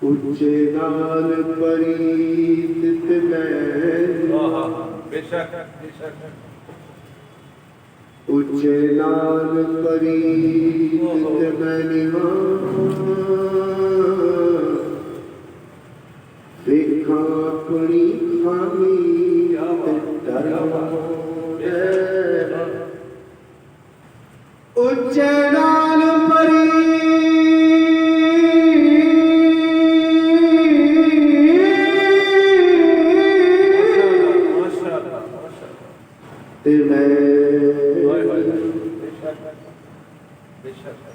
उच्चे नाल परीत बेशक बेशक उच्चे नाल परीत देखा अपनी खामी उच्चे नाल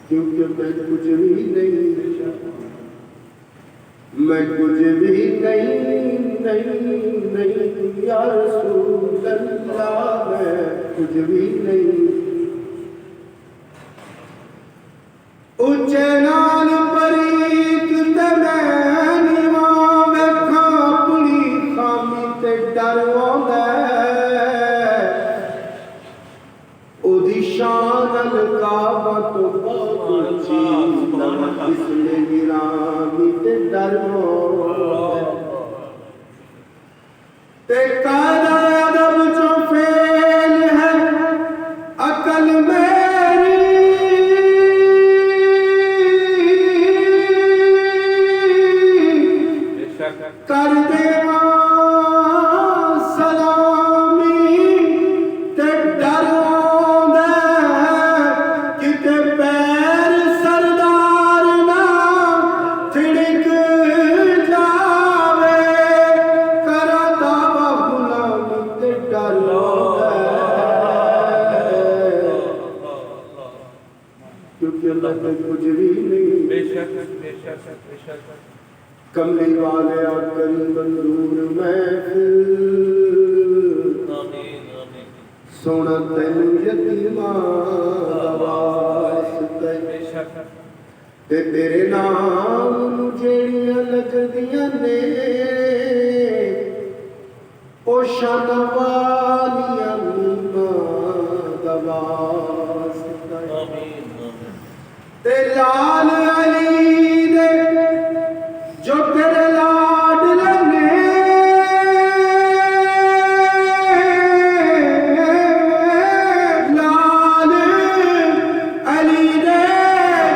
क्योंकि मैं कुछ भी नहीं, मैं कुछ भी नहीं या रसूल अल्लाह, मैं कुछ भी नहीं। उच्चे नाल परीत ते मैं निवां वेखां अपनी खामी ते डर आउंदा ओदी शान अलकाबा तो बहुत ऊंची इसलिए गिरामी ते डर ते कायदा अदब जो फेल है अकल मेरी कर देवा सलामी ते डर किते पैर सरदार ना थिड़क जावे, करा दावा गुलामी ते डर क्योंकि अल्लाह पे कुछ भी नहीं। बेशक बेशक बेशक कमली वाले आकर मंजूर महफिल सोना तेन यतीमा वास्ते ते तेरे नाम जेड़ियां लगदियां ने ओ शान वालियां मीमा दा वास्ते ते लाल अली दे जो तेरे लाडले ने लाल अली दे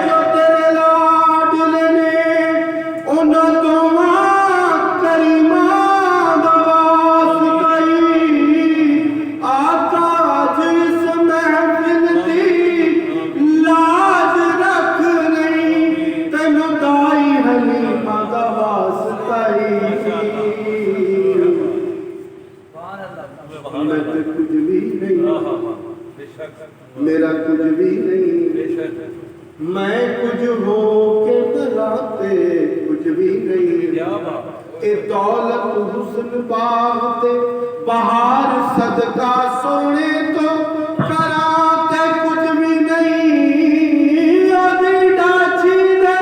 जो तेरे लाडले ने उन्हां दोवां करीमां दा वास्ता आका जिस महफिल दी लाज रख नहीं तैनूं दाई हलीमा दा वास्ता मैं तो कुछ भी नहीं, मेरा कुछ भी नहीं, मैं कुछ हो के बराते कुछ भी नहीं। ए दौलत हुस्न बाते बहार सदका सोने तो कराते कुछ भी नहीं। ओदी डाची दे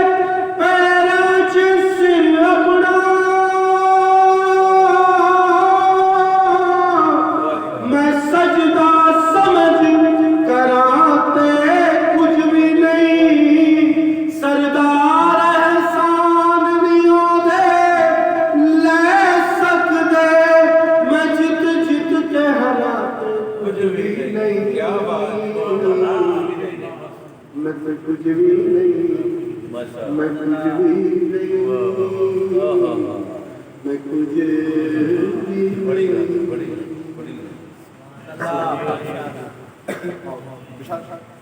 पैरां च सिर अपना मैं सजदा समझ कराते कुछ भी नहीं। सरदार एहसान नहीं ओदे ले सकदे, मैं जित जित के हराते कुछ भी नहीं। क्या बात, मैं तो कुछ भी नहीं, मैं कुछ भी नहीं, मैं कुछ भी नहीं।